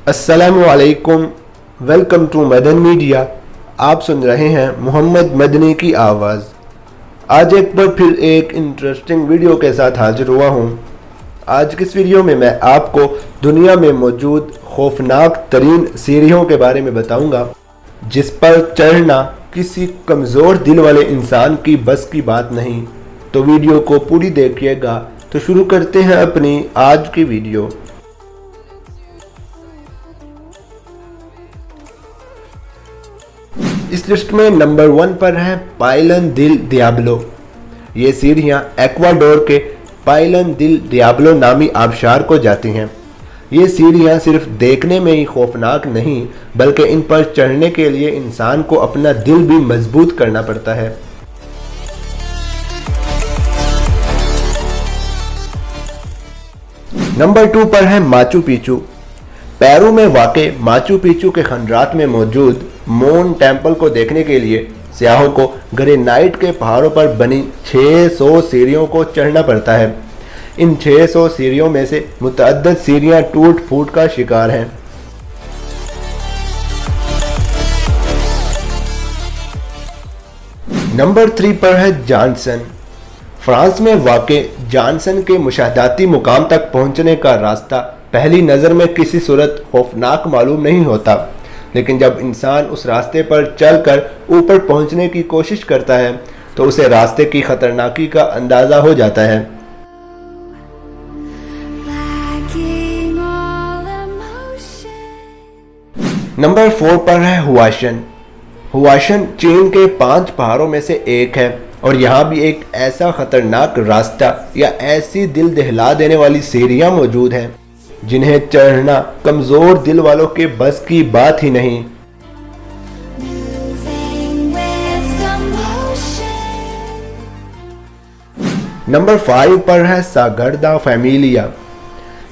अस्सलामुअलैकुम, welcome to Madan media. आप सुन रहे हैं मोहम्मद मदनी की आवाज़। आज एक बार फिर एक इंटरेस्टिंग वीडियो के साथ हाजिर हुआ हूँ। आज की इस वीडियो में मैं आपको दुनिया में मौजूद खौफनाक तरीन सीढ़ियों के बारे में बताऊँगा, जिस पर चढ़ना किसी कमज़ोर दिल वाले इंसान की बस की बात नहीं। तो वीडियो को पूरी देखिएगा। तो शुरू करते हैं अपनी आज की वीडियो। इस लिस्ट में नंबर 1 पर है पायलन दिल डियाब्लो। ये सीढ़ियाँ एक्वाडोर के पायलन दिल डियाब्लो नामी आबशार को जाती हैं। ये सीढ़ियाँ सिर्फ देखने में ही खौफनाक नहीं, बल्कि इन पर चढ़ने के लिए इंसान को अपना दिल भी मजबूत करना पड़ता है। नंबर 2 पर है माचू पिचू। पेरू में वाक़े माचू पिचू के खंडरात में मौजूद मोन टेम्पल को देखने के लिए सियाहों को ग्रेनाइट के पहाड़ों पर बनी 600 सीढ़ियों को चढ़ना पड़ता है। इन 600 सीढ़ियों में से मुतअद्दिद सीढ़ियां टूट फूट का शिकार हैं। नंबर 3 पर है जॉनसन। फ्रांस में वाक़े जॉनसन के मुशाहदाती मुकाम तक पहुंचने का रास्ता पहली नज़र में किसी सूरत खौफनाक मालूम नहीं होता, लेकिन जब इंसान उस रास्ते पर चलकर ऊपर पहुंचने की कोशिश करता है तो उसे रास्ते की खतरनाकी का अंदाज़ा हो जाता है। नंबर 4 पर है हुआशन। हुआशन चीन के 5 पहाड़ों में से एक है और यहाँ भी एक ऐसा खतरनाक रास्ता या ऐसी दिल दहला देने वाली सीढ़ियाँ मौजूद हैं जिन्हें चढ़ना कमज़ोर दिल वालों के बस की बात ही नहीं। नंबर 5 पर है साग्रादा फैमिलिया।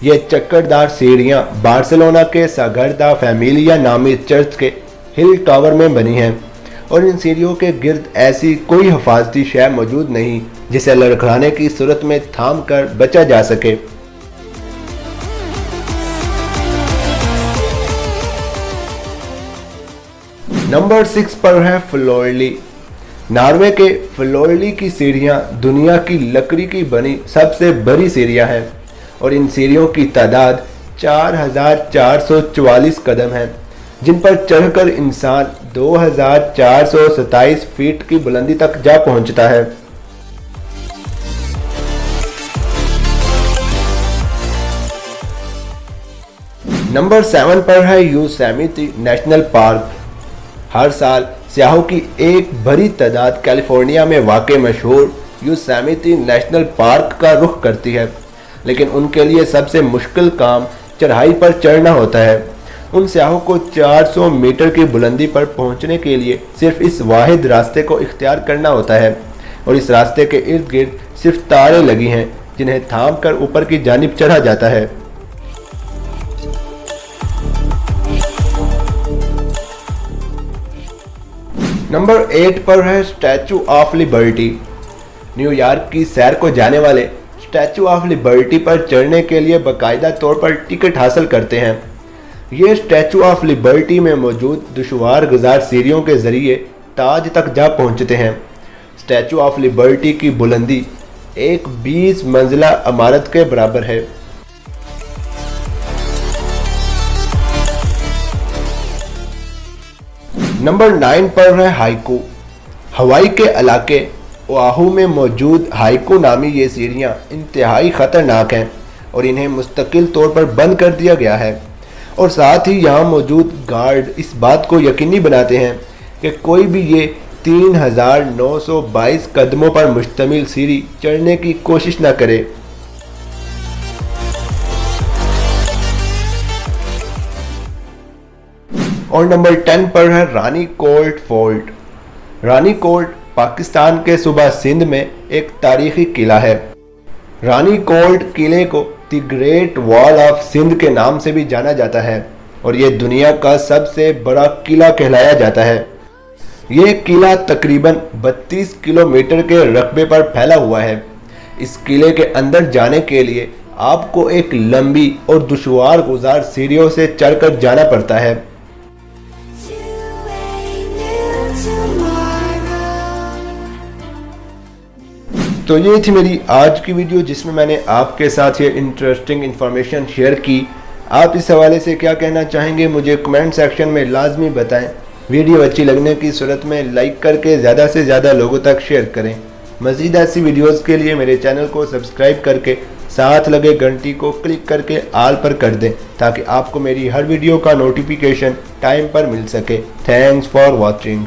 ये चक्करदार सीढ़ियाँ बार्सिलोना के साग्रादा फैमिलिया नामी चर्च के हिल टावर में बनी हैं और इन सीढ़ियों के गिर्द ऐसी कोई हिफाजती शय मौजूद नहीं जिसे लड़खड़ाने की सूरत में थाम कर बचा जा सके। नंबर 6 पर है फ्लोरली। नॉर्वे के फ्लोरली की सीढ़ियाँ दुनिया की लकड़ी की बनी सबसे बड़ी सीढ़ियाँ हैं और इन सीढ़ियों की तादाद 4444 कदम है, जिन पर चढ़कर इंसान 2427 फीट की बुलंदी तक जा पहुंचता है। नंबर 7 पर है योसेमिटी नेशनल पार्क। हर साल सियाहों की एक बड़ी तादाद कैलिफोर्निया में वाक़े मशहूर योसेमिटी नेशनल पार्क का रुख करती है, लेकिन उनके लिए सबसे मुश्किल काम चढ़ाई पर चढ़ना होता है। उन सियाहों को 400 मीटर की बुलंदी पर पहुंचने के लिए सिर्फ इस वाहिद रास्ते को इख्तियार करना होता है और इस रास्ते के इर्द गिर्द सिर्फ तारे लगी हैं जिन्हें थाम कर ऊपर की जानिब चढ़ा जाता है। नंबर 8 पर है स्टैचू ऑफ लिबर्टी। न्यूयॉर्क की सैर को जाने वाले स्टैचू ऑफ लिबर्टी पर चढ़ने के लिए बाकायदा तौर पर टिकट हासिल करते हैं। ये स्टैचू ऑफ लिबर्टी में मौजूद दुश्वार गुजार सीढ़ियों के ज़रिए ताज तक जा पहुंचते हैं। स्टैचू ऑफ लिबर्टी की बुलंदी एक 20 मंजिला इमारत के बराबर है। नंबर 9 पर है हाइकू। हवाई के इलाके ओआहू में मौजूद हाइकू नामी ये सीढ़ियाँ इंतहाई ख़तरनाक हैं और इन्हें मुस्तकिल तौर पर बंद कर दिया गया है और साथ ही यहाँ मौजूद गार्ड इस बात को यकीनी बनाते हैं कि कोई भी ये 3922 कदमों पर मुश्तमिल सीढ़ी चढ़ने की कोशिश न करे। और नंबर 10 पर है रानी कोट फोर्ट। रानी कोट पाकिस्तान के सूबा सिंध में एक तारीखी किला है। रानी कोट किले को the great wall of Sindh के नाम से भी जाना जाता है और ये दुनिया का सबसे बड़ा किला कहलाया जाता है। ये किला तकरीबन 32 किलोमीटर के रकबे पर फैला हुआ है। इस किले के अंदर जाने के लिए आपको एक लंबी और दुश्वार गुजार सीढ़ियों से चढ़कर जाना पड़ता है। तो ये थी मेरी आज की वीडियो जिसमें मैंने आपके साथ ये इंटरेस्टिंग इन्फॉर्मेशन शेयर की। आप इस हवाले से क्या कहना चाहेंगे मुझे कमेंट सेक्शन में लाजमी बताएं। वीडियो अच्छी लगने की सूरत में लाइक करके ज़्यादा से ज़्यादा लोगों तक शेयर करें। मज़ीद ऐसी वीडियोस के लिए मेरे चैनल को सब्सक्राइब करके साथ लगे घंटी को क्लिक करके आल पर कर दें ताकि आपको मेरी हर वीडियो का नोटिफिकेशन टाइम पर मिल सके। Thanks for watching.